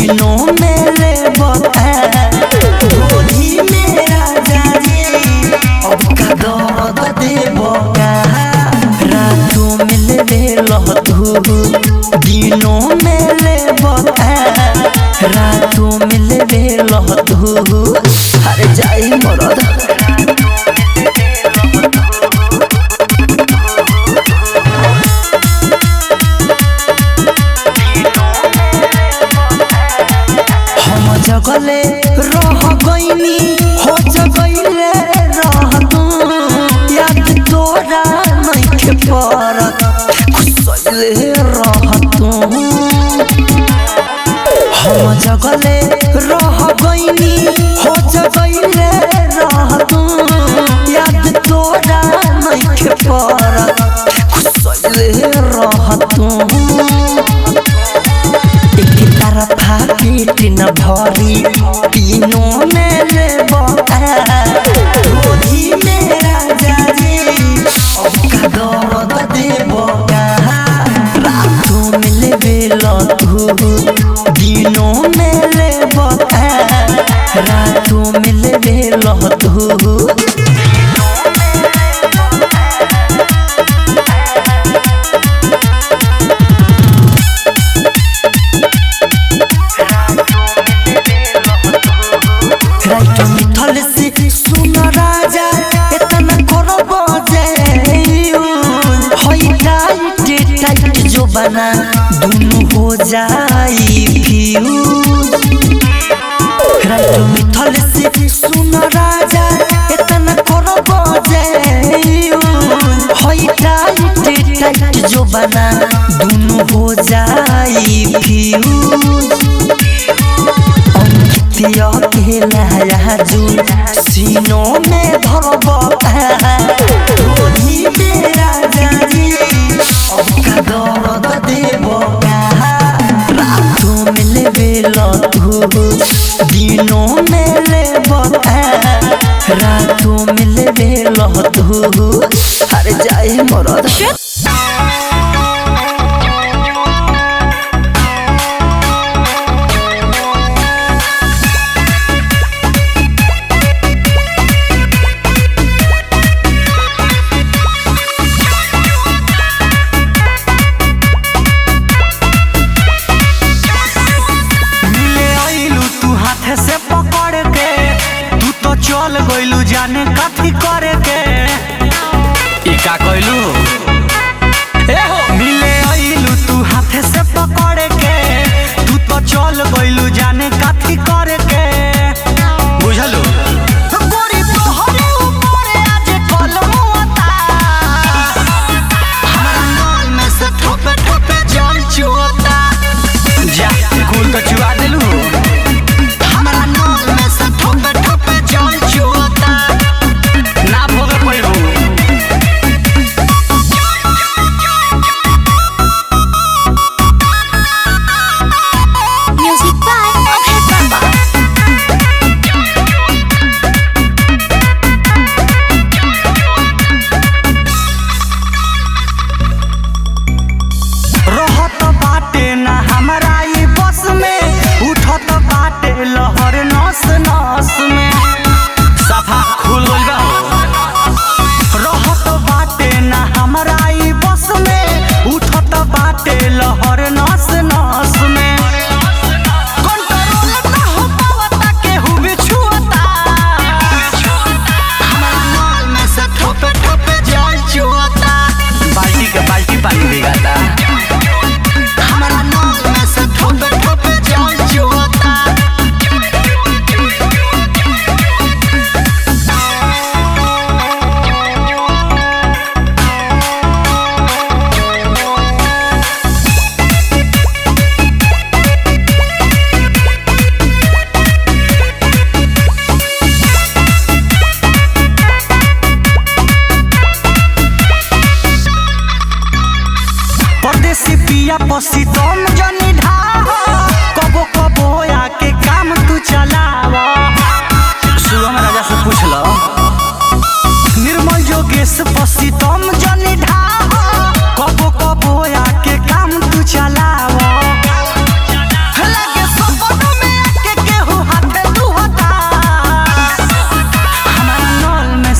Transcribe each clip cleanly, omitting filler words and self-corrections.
दिनों में ले गोली मेरा जाने अब का दर्द देबो का रातों में ले तू दिनों में ले रातों में ले तू अरे जाई मरद जगले रह गईनी हो जगले रह तू याद तोरा नहीं परत खुशले रह तू हम जगले रह गईनी हो जगले रह तू याद तोरा नहीं परत खुशले रह तू पेट न भरी तीनों में ले गोली मेरा जाने अब का दर्द देबो का रातों में ले तू दिनों में ले रातों में ले तू सुन राजा इतना करो टाइट जो बना दोनों हो जाई फ्यूज राइट मिथल से सुन राजा इतना करो टाइट जो बना दोनों हो जाई फ्यूज पिया के लहराजू सीनों में धरबो गोली मेरा जाने अब का दर्द देबो का रातों में ले तू दिनों में ले रातों में ले तू अरे जाए मरद जाने कथी करे के का कहलू मिले आइलू तू हाथे से पकड़ के तू तो चल गइलू जाने कथी करे के बुझलू गोरी तोहरे ऊपर आज कलमुता हमरा नाल में से ठोपे ठोपे जान चुता जा कुल तो चुआ देलू हमरा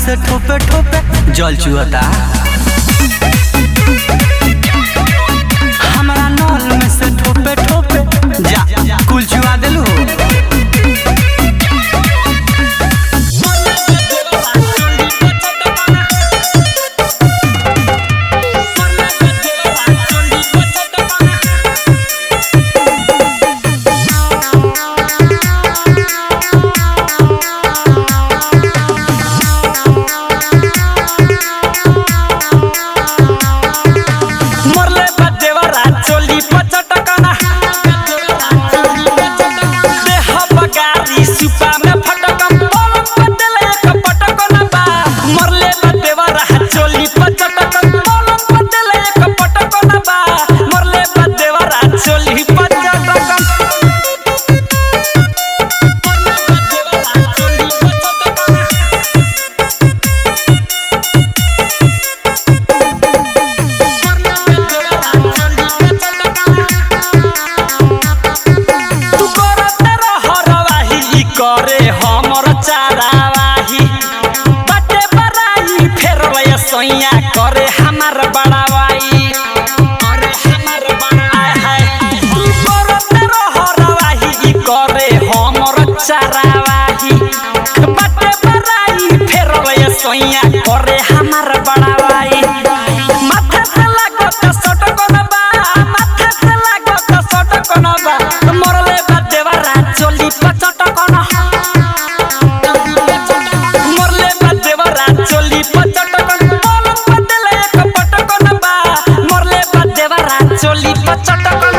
से ठोपे ठोपे जल चुहता, हमारा नल में से ठोपे ठोपे जा कुल चुआ दिलू। करे हमार बड़ावाई, अरे हमार बड़ाई तू करते रह रवाही करे हमर चरावाही, बाटे बड़ाई फेर रे सोइया करे हमार बड़ावाई। माथे से लागत सटकन बा, माथे से लागत सटकन बा, मरले बा देवरा चोली पचटकन, मरले बा देवरा चोली पचटकन, चोली पचटकन।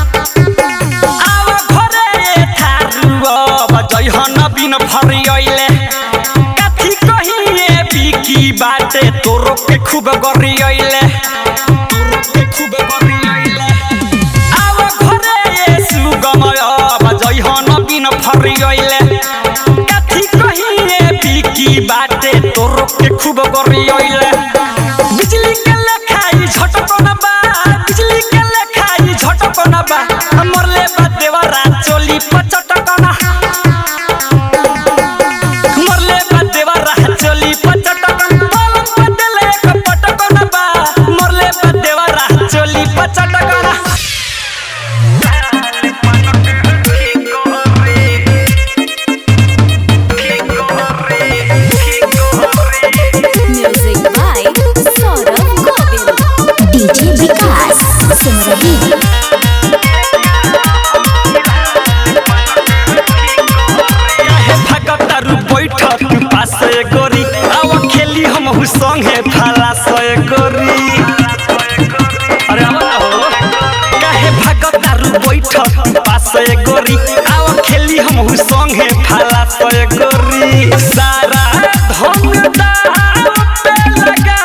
आव घरे थारुआ बजैहन बिन फरियले, काथी कहिए बिकी बाटे तोरो के खूब गरियले, तोरो के खूब गरियले। फरियले काथी कहिए बिकी बाटे तोरो के खूब गरियले। बिजली के लेखाई झटकन बा, बिजली के लेखाई झटकन बा, मरले बा देवरा चोली पचटकन, मरले बा देवरा चोली पचटकन, पलंग बदले एक पटकन बा, मरले बा देवरा चोली पचटकन। संगे फाला सय गोरी, अरे आवा हो काहे भागतारू बैठ पास गोरी, आवा खेली हम संगे फाला सय गोरी। सारा धन दाव पे लगा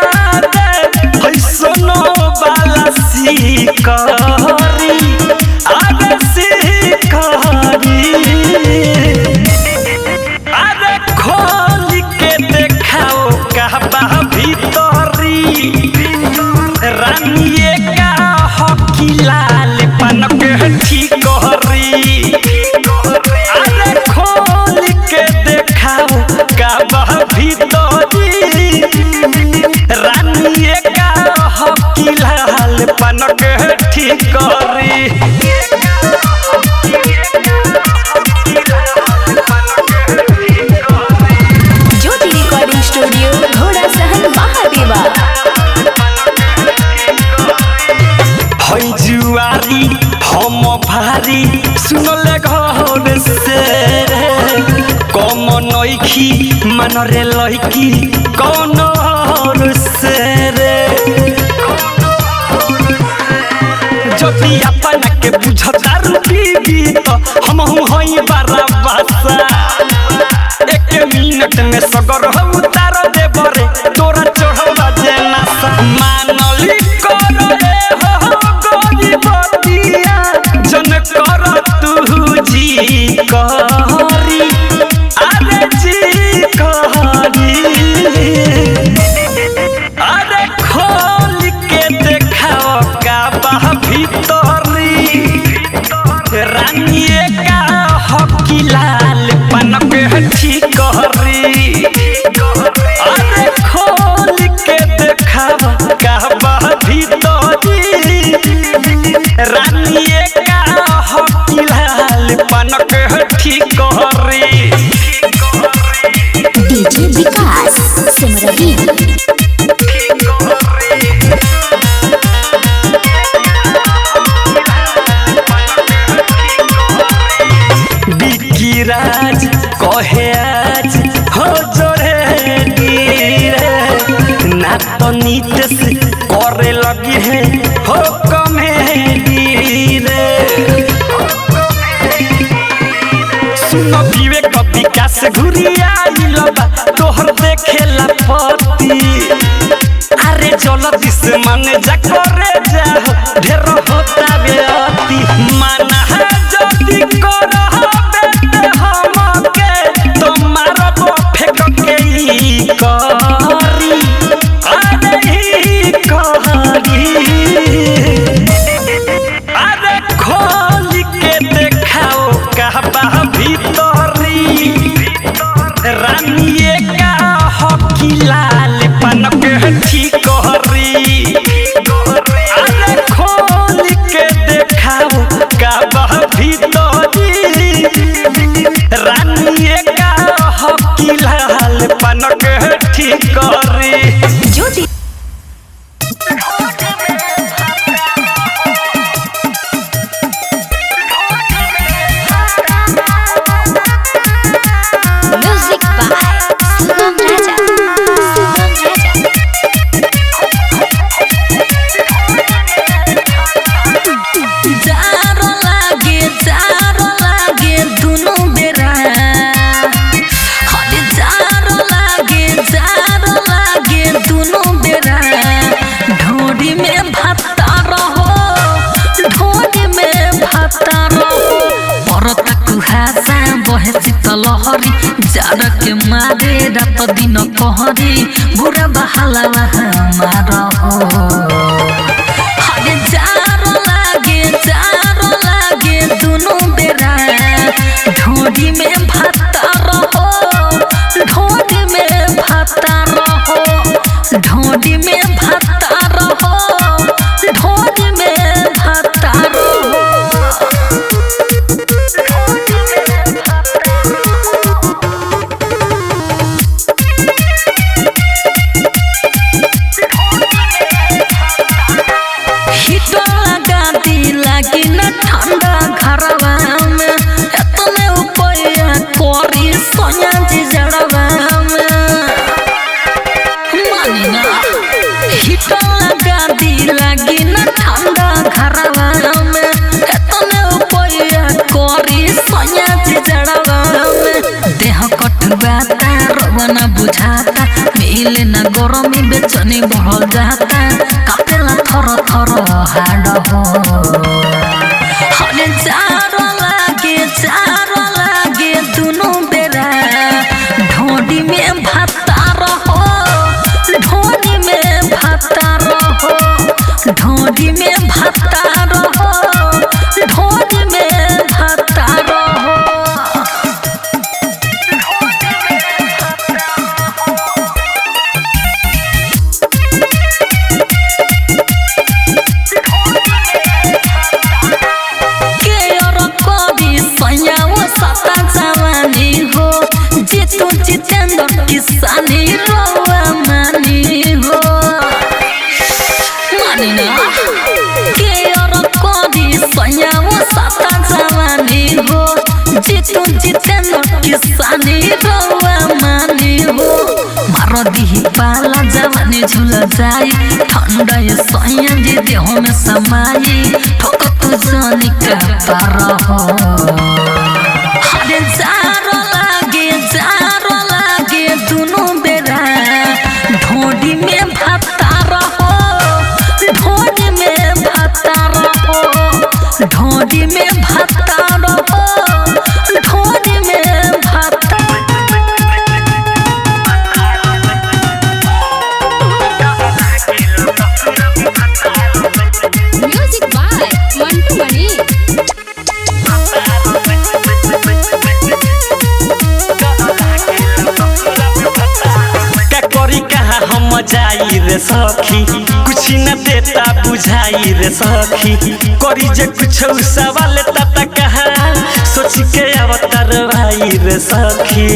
दे ऐसनो बाला सिकरी, आगे सिकरी, अरे खोल के देखाओ कहबा भीतरी, रानिए का हकी लाल पनक ठीक करी, अरे खोल के देखाओ कहबा भीतरी, रानिए का हकी लाल पनक ठीक करी। जुआरी हम भारी सुनले घर से कम नइखी मन रे लइकी कौन से रे, जदि अपना के बुझता रूपी तो हम हई बारा बासा, एक मिनट में सगर हम उतार देब रे तोरा चढ़वा जेना मानली कर रे हो गोरी बतिया जन कर तू जी करी, अरे जी करी। कहे आज हो जोरे रे ना तो नीतीश करे लगी है हो कॉमेडी रे सुनो विवेक विकास घुरिया इलबा तोहर देखेला पति अरे जल्दी से मांगे जा करे जा ढेर होता बेअती माना है जल्दी करह बेटे हमके तुम्हारा फेंक के ही करी अरे ही करी अरे खोल के देखाओ कहबा भीतरी रानिए का हकी लाल पनक ठीक करी अरे खोल के देखाओ कहबा भीतरी रानिए का हकी लाल पनक ठीक करी ज्योति म्यूजिक बाय सुगम राजा जारो लागे दुनु बेरा हरे जारो लागे दुनु बेरा ढोड़ी में भाता रहो परत कुहासा बहे शीतल हरी जाड़ के मारे रात दिन कहरी बुरा बहाला मार हरे जारो लागे दुनु बेरा ढोड़ी में भाता रहो ढोड़ी में भाता रहो ढोड़ी में भाता रहो ढोड़ी में भाता रहो लागी न ठंडा घरवा में एतने उपाया कोरी सोया जी जड़वा में मानी ना हिटो लागी न ठंडा घरवा में एतने उपाया कोरी सोया जी जड़वा में देह कटुआता रवना बुझाता मिले ना गरमी बेचनी बढ़ जाता कापेला थर थर हाड हो हरे जारो लागे दुनु बेरा ढोड़ी में भाता रहो ढोड़ी में भाता रहो ढोड़ी में भाता रहो ढोड़ी में भाता रहो किसानी रोवा मानी हो मानी ना के और कोदी सयाओ साता जवानी हो जितु जितेंद्र किसानी रोवा मानी हो मारो दी पाला जवानी झूल जाई ठंडा ये सया जी देह में समाई ठोक तू जानी का पार हो हरे जारो लागे दुनु बेरा ढोड़ी में भाता रहो ढोड़ी में भाता रहो ढोड़ी में भाता रहो ढोड़ी में भाता म्यूजिक बाय मंटू मणि हम जाई रे सखी कुछ न देता बुझाई रे सखी करी जे कुछ सवाल तता कहा सोच के अवतार भाई रे सखी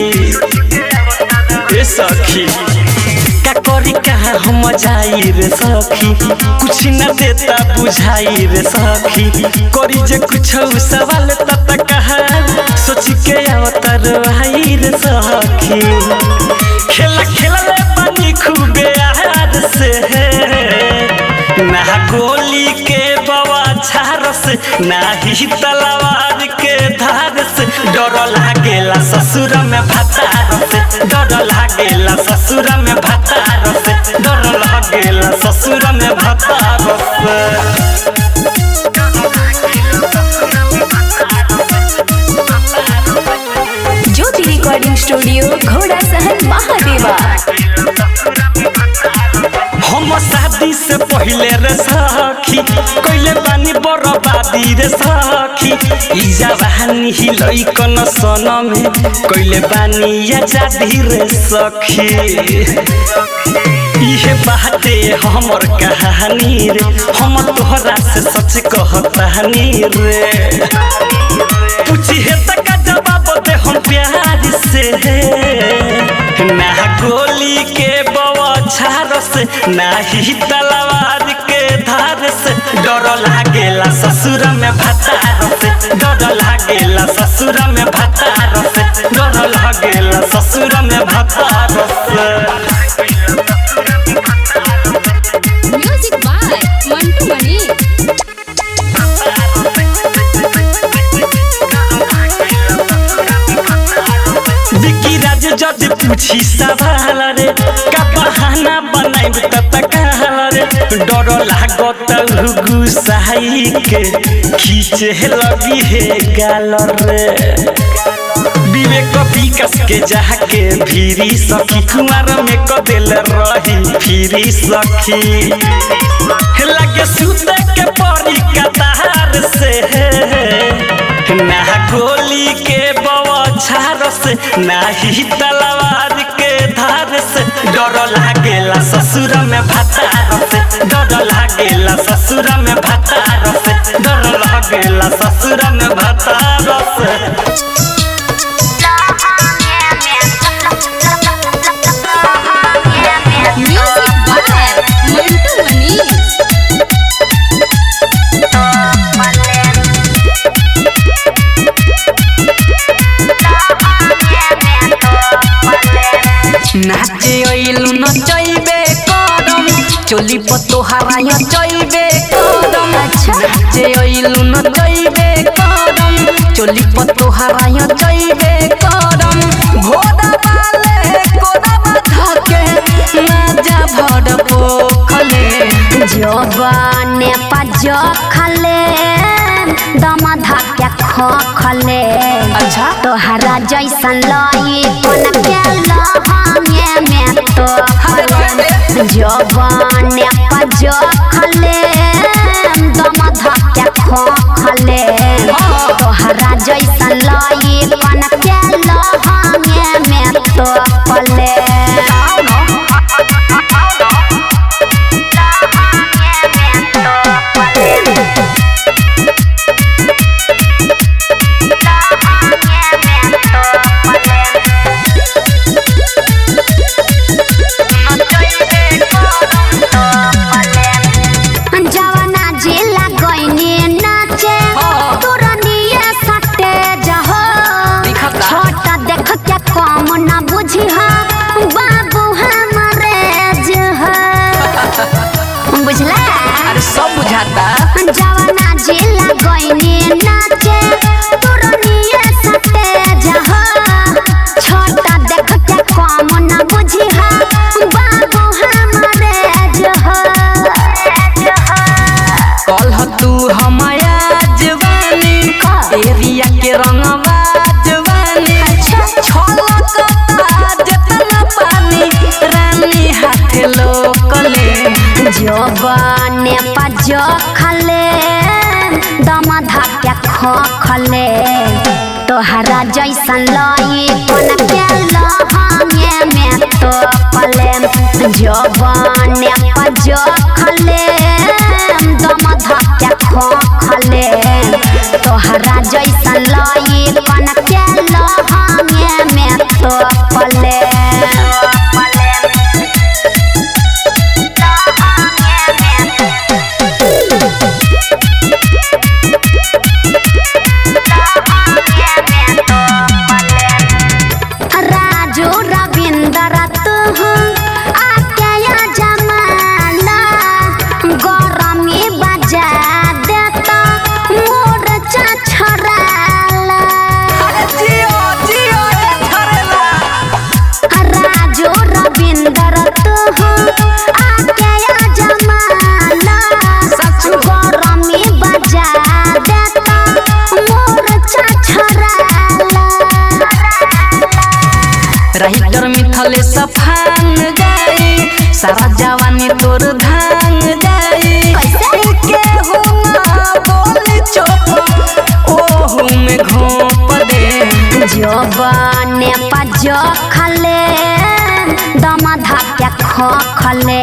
ए सखी का करी कहाँ हम जाई रे सखी कुछ न देता बुझाई रे सखी करी जे कुछ सवाल तत कहा सोच के अवतार भाई रे सखी खेला खेलले पानी खूबे याद से ना गोली के बवा झार से ना ही तलवार के धार से डर लागेला ससुर में भतार से डर लागेला ससुर में भतार से डर लागेला ससुर में भतार से ज्योति रिकॉर्डिंग स्टूडियो घोड़ा सहन महादेवा। हम शादी से पहले रे सखी कइले बानी बर्बादी रे सखी ई जवानी ही लइकन सन में कइले बानी आजादी रे सखी इहे बाते हमर कहानी रे हम तोहरा से सच कहतानी रे पूछी है तक जवाब दे हम प्यार से ना गोली के बवाछार से ना ही तलवार के धार से डर लागेला ससुर में भतार से डर लागेला ससुर में भतार से डर लागेला ससुर में भतार से म्यूजिक बाय मंटू मणि। विकी राज जद पूछी सवाल रे का बहाना बनाइब त कहल रे डर लागत गुसाई के खींचे लगी है गाल रे विवेक विकास के जाके भीरी सखी कुमार में कदेल रही फिरी सखी लगे सूते के परी कतार से ना गोली के बवाछार से ना ही तलवार के धार से डर लागेला ससुर में भतार से डर लागेला ससुर में भतार से डर लागेला ससुर में भतार से म्यूजिक बाय मंटू मणि। नाचे ओइलु न चइबे करम चोली पतोहारा चइबे करम नाचे ओइलु न चइबे करम चोली पतोहारा चइबे करम घोड़ा वाले कोड़ा बाधा के ना भर पोखले जवाने पजो खले दम धक्के खले अच्छा तोहरा जैसन लई कोन के लहंगे में तो खले जवाने पजो खले दम धक्के खले तोहरा जैसन लई कोन के लहंगे में तो खले सब बुझाता जवाना जिला गइनी नाचे तुरनिए सटे जहा छोटा देख के कम न बुझिहा बाबू हमरे जहा कल तू हमाया जवानी एरिया के रंगवा जवानी छलकता जतना पानी रानी हाथ लोकले जवाने पजो खले दम धक्के खले तोहरा जैसन लई कोन के लहंगे में तो खले जवाने पजो खले दम धक्के खले तोहरा जैसन लई कोन के लहंगे में तो खले राइटर मिथले सफान जाई सारा जवानी तोर धान जाई के हुना बोली चोप ओहू में घोप दे जवाने पजो खले दमा धाके खो खले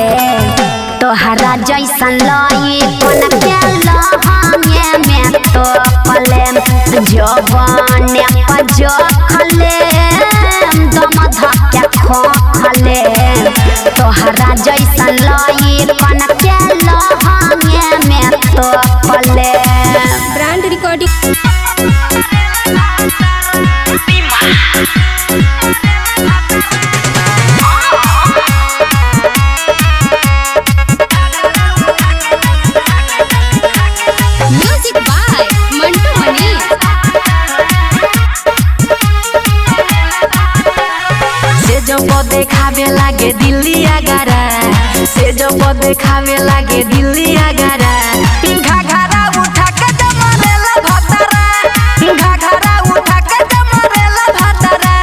तोहरा जैसन लाई कोन के लहंगे में तो पले जवाने पजो खले दमा धाके खो खले तोहरा जैसन लाई कोन के लहंगे में तो पले brand recording music by Mantu Mani से जब देखावे लागे दिल्ली आगरा से जब देखावे लागे दिल्ली आगरा घाघरा उठा के जमरेला भतरा घाघरा उठा के जमरेला भतरा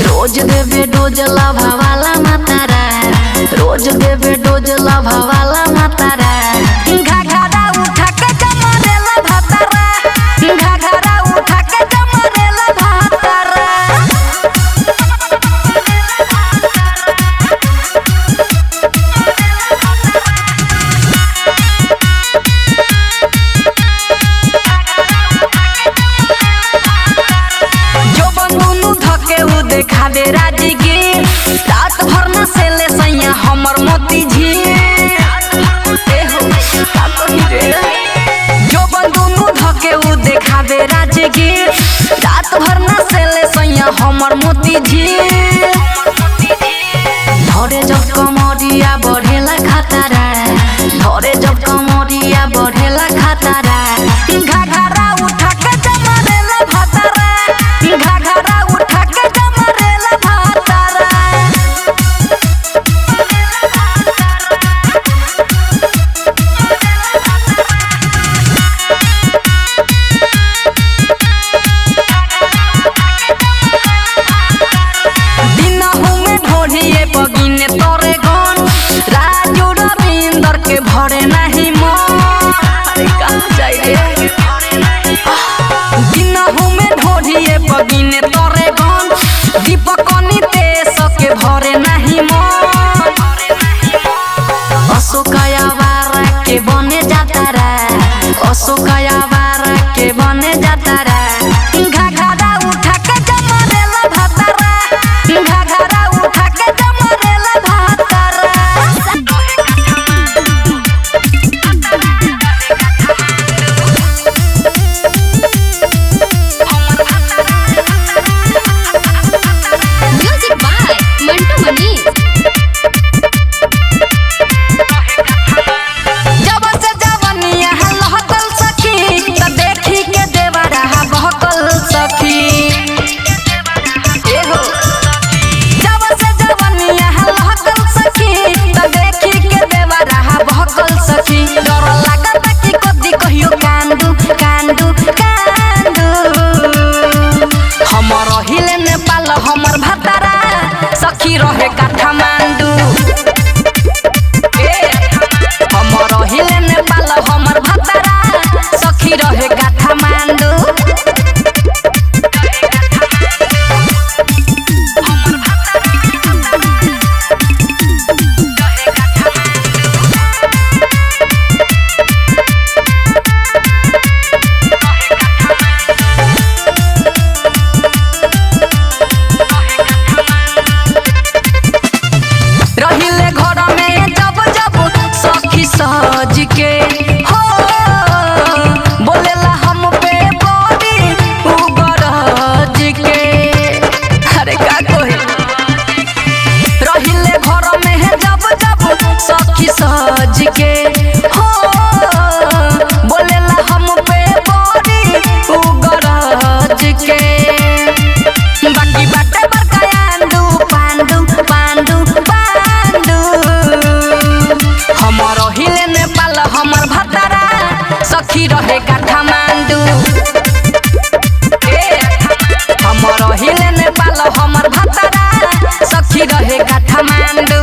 रोज देवे डोज लभावाला मातारा रोज देवे डोज लभावाला मातारा घाघरा उठा के जमरेला भतरा घाघरा उठा के जमरेला भतरा देखावे राजगीर रात भर न सेले सैया हमर मोती झील जो बंदूनु धके उ देखावे राजगीर रात भर न सेले सैया हमर मोती झील धरे जब कमरिया बढ़ेला खतरा धरे जब कमरिया बढ़ेला खतरा घाघरा उठा के जमरेला भतरा घाघरा उठा के जमरेला भतरा दिनहु में ढोढ़िए बगिने तोरे गन राजू रविंदर के भरे नहीं मन कहाँ जाए रे दिनहु में ढोढ़िए बगिने तोरे गन दीपक नितेश के भरे नहीं मन अशोकया वारा के बने जाता रा अशोकया वारा के बने जाता रा घाघरा उठा के जमरेला भतरा घाघरा उठा के जमरेला भतरा म्यूजिक बाय मंटू मनी जब से जवनिया लहकल सखी कमांडो